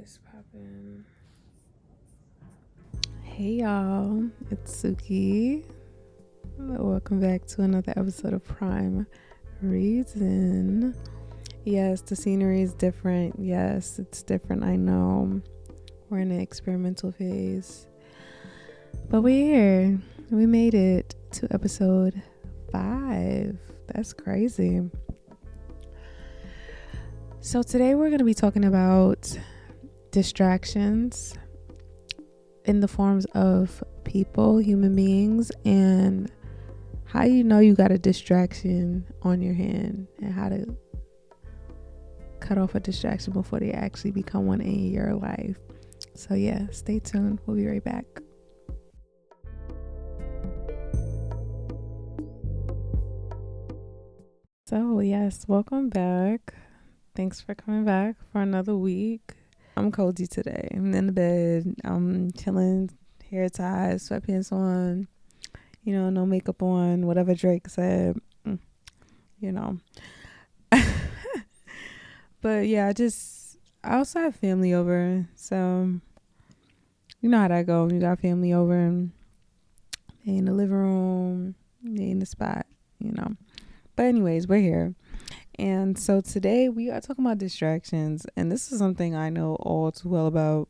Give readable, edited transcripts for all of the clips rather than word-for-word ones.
What's poppin'? Hey y'all, it's Suki. Welcome back to another episode of Prime Reason. Yes, the scenery is different. Yes, it's different. I know. We're in an experimental phase. But we're here. We made it to episode 5. That's crazy. So today we're going to be talking about distractions in the forms of people, human beings, and how you know you got a distraction on your hand and how to cut off a distraction before they actually become one in your life. So yeah, stay tuned. We'll be right back. So yes, welcome back. Thanks for coming back for another week. I'm cozy today. I'm in the bed. I'm chilling, hair tied, sweatpants on, no makeup on, whatever Drake said, you know. But yeah, I also have family over. So you know how that go. You got family over and they in the living room, they in the spot, But anyways, we're here. And so today we are talking about distractions. And this is something I know all too well about.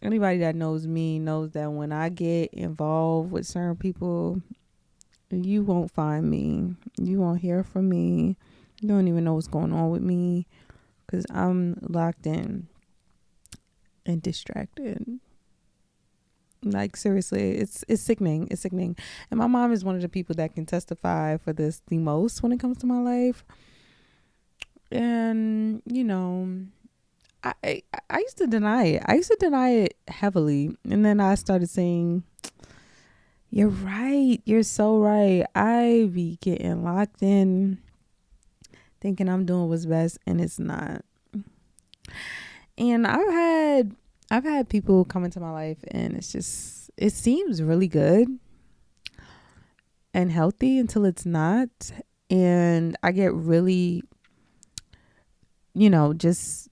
Anybody that knows me knows that when I get involved with certain people, you won't find me. You won't hear from me. You don't even know what's going on with me because I'm locked in and distracted. Like seriously, it's sickening. It's sickening. And my mom is one of the people that can testify for this the most when it comes to my life. And I used to deny it. I used to deny it heavily, and then I started saying, "You're right. You're so right. I be getting locked in, thinking I'm doing what's best, and it's not." And I've had people come into my life, and it seems really good and healthy until it's not, and I get really, just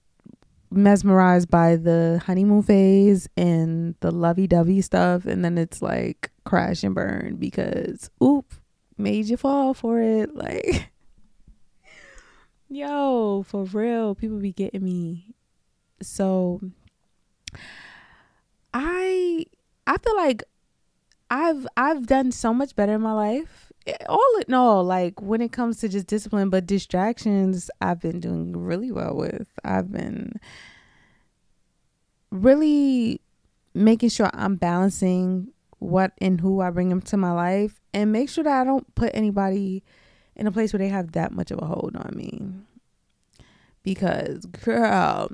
mesmerized by the honeymoon phase and the lovey-dovey stuff, and then it's like crash and burn because made you fall for it. Like yo, for real, people be getting me. So I feel like I've done so much better in my life, all in all, like when it comes to just discipline. But distractions I've been doing really well with. I've been really making sure I'm balancing what and who I bring into my life, and make sure that I don't put anybody in a place where they have that much of a hold on me. Because girl,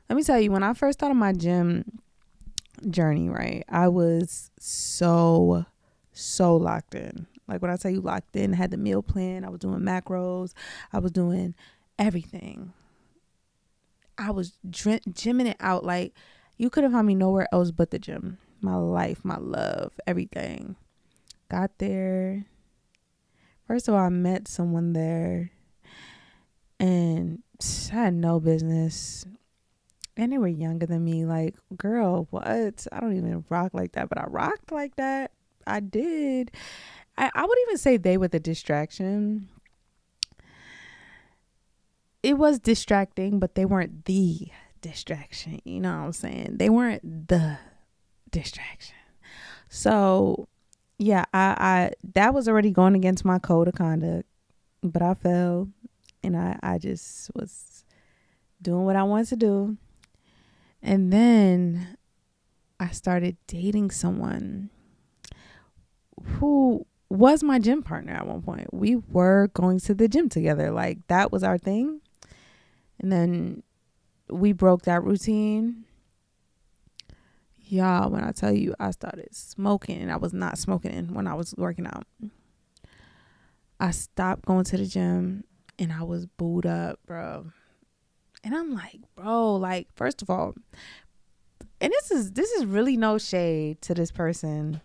let me tell you, when I first started my gym journey, right, I was so locked in. Like when I tell you locked in, had the meal plan, I was doing macros, I was doing everything. I was gymming it out. Like you couldn't find me nowhere else but the gym. My life, my love, everything. Got there. First of all, I met someone there and I had no business. And they were younger than me. Like, girl, what? I don't even rock like that, but I rocked like that. I did. I would even say they were the distraction. It was distracting, but they weren't the distraction. You know what I'm saying? They weren't the distraction. So yeah, I that was already going against my code of conduct, but I fell, and I just was doing what I wanted to do. And then I started dating someone who was my gym partner at one point. We were going to the gym together. Like that was our thing. And then we broke that routine. Y'all, when I tell you I started smoking, and I was not smoking when I was working out. I stopped going to the gym and I was booed up, bro. And I'm like, bro, like, first of all, and this is really no shade to this person,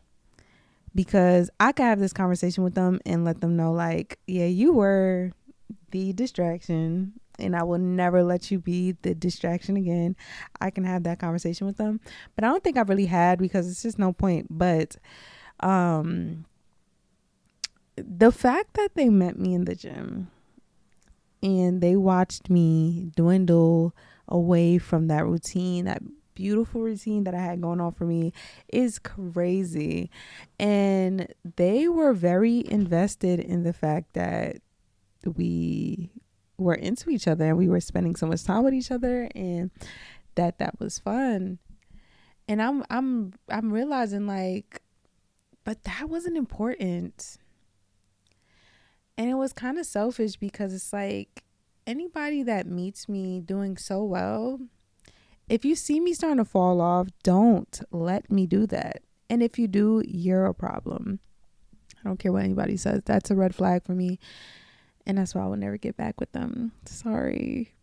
because I could have this conversation with them and let them know, like, yeah, you were the distraction. and I will never let you be the distraction again. I can have that conversation with them, but I don't think I've really had, because it's just no point. But um the fact that they met me in the gym and they watched me dwindle away from that routine, that beautiful routine that I had going on for me, is crazy. And they were very invested in the fact that we were into each other and we were spending so much time with each other, and that was fun. And I'm realizing, like, but that wasn't important. And it was kind of selfish, because it's like, anybody that meets me doing so well, if you see me starting to fall off, don't let me do that. And if you do, you're a problem. I don't care what anybody says. That's a red flag for me. And that's why I will never get back with them. Sorry.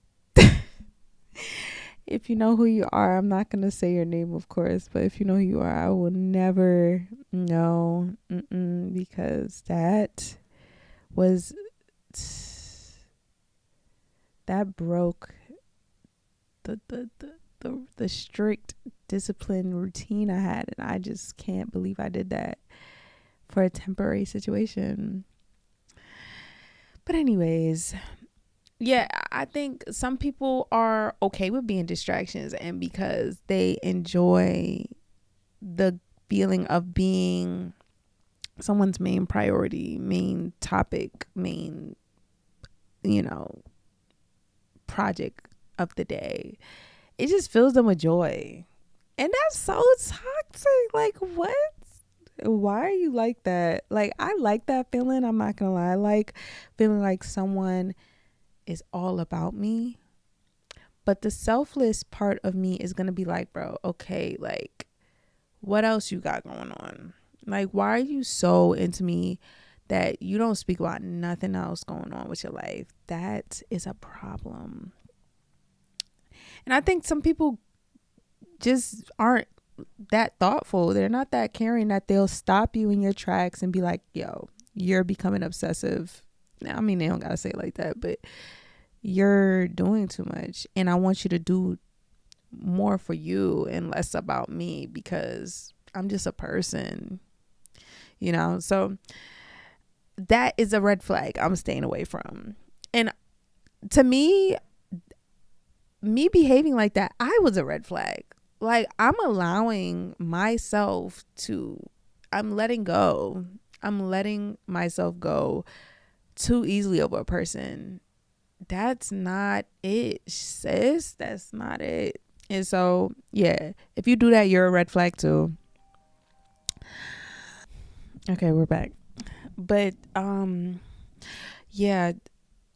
If you know who you are, I'm not going to say your name, of course. But if you know who you are, I will never know. Because was that broke the strict discipline routine I had, and I just can't believe I did that for a temporary situation. But anyways, yeah, I think some people are okay with being distractions, and because they enjoy the feeling of being someone's main priority, main topic, main, project of the day, it just fills them with joy. And that's so toxic. Like, what? Why are you like that? Like, I like that feeling. I'm not gonna lie. I like feeling like someone is all about me. But the selfless part of me is gonna be like, bro, okay, like, what else you got going on? Like, why are you so into me that you don't speak about nothing else going on with your life? That is a problem. And I think some people just aren't that thoughtful. They're not that caring that they'll stop you in your tracks and be like, yo, you're becoming obsessive. Now, I mean, they don't gotta say it like that, but you're doing too much, and I want you to do more for you and less about me, because I'm just a person, so that is a red flag I'm staying away from. And to me behaving like that, I was a red flag. Like, I'm allowing myself to, I'm letting go. I'm letting myself go too easily over a person. That's not it, sis. That's not it. And so, yeah, if you do that, you're a red flag too. Okay, we're back. But, yeah,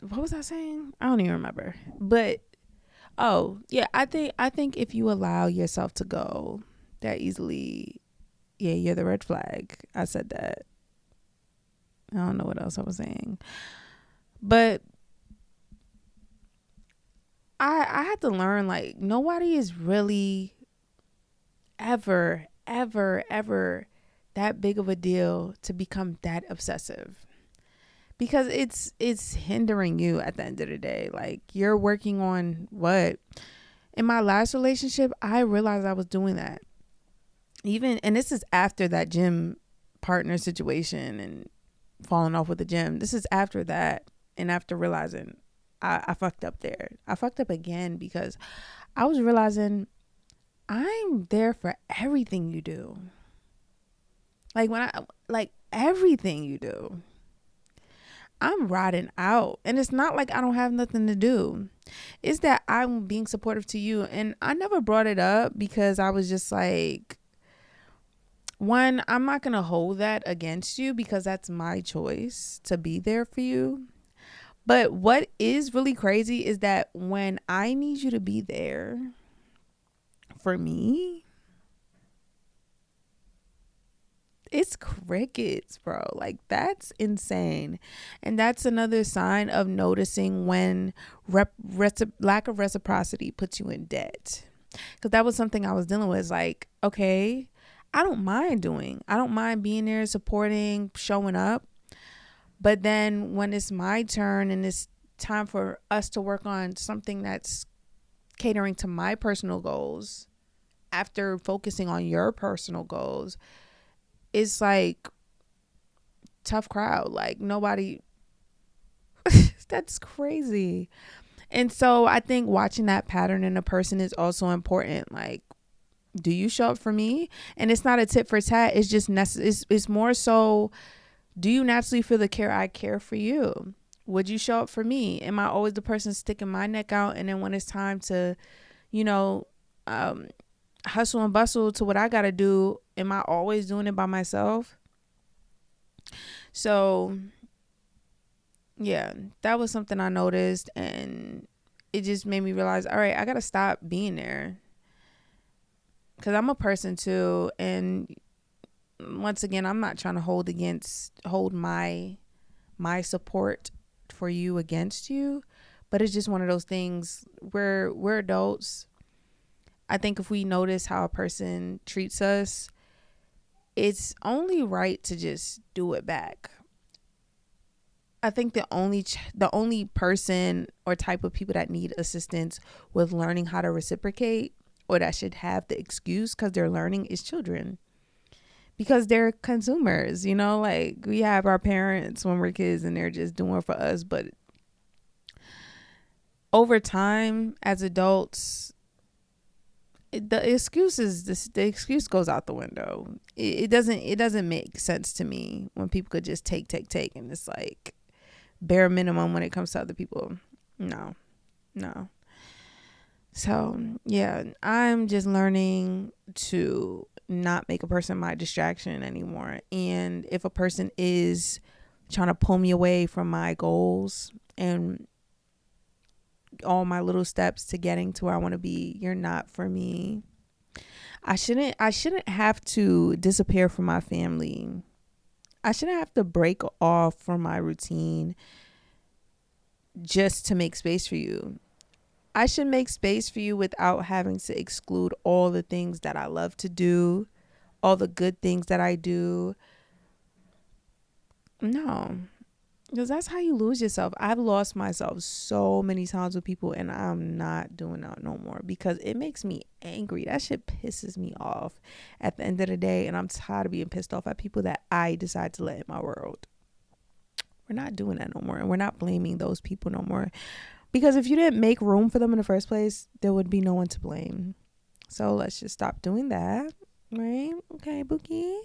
what was I saying? I don't even remember. But, oh, yeah, I think if you allow yourself to go that easily, yeah, you're the red flag. I said that. I don't know what else I was saying. But I had to learn, like, nobody is really ever that big of a deal to become that obsessive, because it's hindering you at the end of the day. Like, you're working on what? In my last relationship, I realized I was doing that. And this is after that gym partner situation and falling off with the gym. This is after that, and after realizing I fucked up there. I fucked up again, because I was realizing I'm there for everything you do. Like everything you do, I'm riding out. And it's not like I don't have nothing to do. It's that I'm being supportive to you. And I never brought it up because I was just like, one, I'm not going to hold that against you, because that's my choice to be there for you. But what is really crazy is that when I need you to be there for me, it's crickets, bro. Like, that's insane. And that's another sign of noticing when lack of reciprocity puts you in debt. Because that was something I was dealing with. Like, okay, I don't mind being there, supporting, showing up. But then when it's my turn and it's time for us to work on something that's catering to my personal goals after focusing on your personal goals, it's like tough crowd. Like nobody, that's crazy. And so I think watching that pattern in a person is also important. Like, do you show up for me? And it's not a tit for tat. It's just it's more so, do you naturally feel the care I care for you? Would you show up for me? Am I always the person sticking my neck out? And then when it's time to, you know, hustle and bustle to what I got to do, am I always doing it by myself? So, yeah, that was something I noticed. And it just made me realize, all right, I got to stop being there. Because I'm a person too. And once again, I'm not trying to hold my support for you against you, but it's just one of those things where we're adults. I think if we notice how a person treats us, it's only right to just do it back. I think the only person or type of people that need assistance with learning how to reciprocate, or that should have the excuse because they're learning, is children. Because they're consumers, like we have our parents when we're kids and they're just doing for us. But over time, as adults, the excuse goes out the window. It doesn't make sense to me when people could just take, and it's like bare minimum when it comes to other people. No. So yeah, I'm just learning to not make a person my distraction anymore. And if a person is trying to pull me away from my goals and all my little steps to getting to where I want to be, you're not for me. I shouldn't have to disappear from my family. I shouldn't have to break off from my routine just to make space for you. I should make space for you without having to exclude all the things that I love to do, all the good things that I do. No, because that's how you lose yourself. I've lost myself so many times with people, and I'm not doing that no more because it makes me angry. That shit pisses me off at the end of the day, and I'm tired of being pissed off at people that I decide to let in my world. We're not doing that no more, and we're not blaming those people no more. Because if you didn't make room for them in the first place, there would be no one to blame. So let's just stop doing that, right? Okay, Bookie.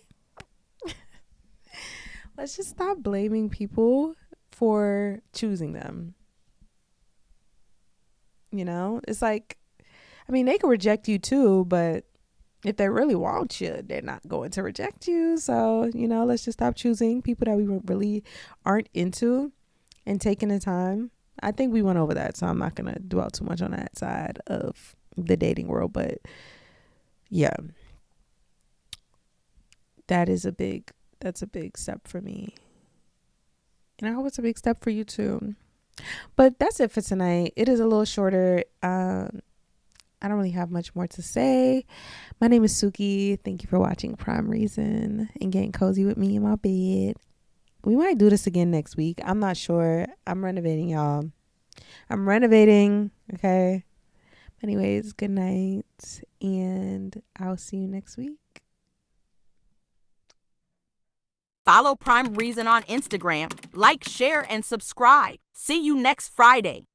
Let's just stop blaming people for choosing them. It's like, I mean, they could reject you too, but if they really want you, they're not going to reject you. So, let's just stop choosing people that we really aren't into and taking the time. I think we went over that, so I'm not going to dwell too much on that side of the dating world. But yeah, that's a big step for me. And I hope it's a big step for you too. But that's it for tonight. It is a little shorter. I don't really have much more to say. My name is Suki. Thank you for watching Prime Reason and getting cozy with me in my bed. We might do this again next week. I'm not sure. I'm renovating, y'all. Okay. Anyways, good night, and I'll see you next week. Follow Prime Reason on Instagram. Like, share, and subscribe. See you next Friday.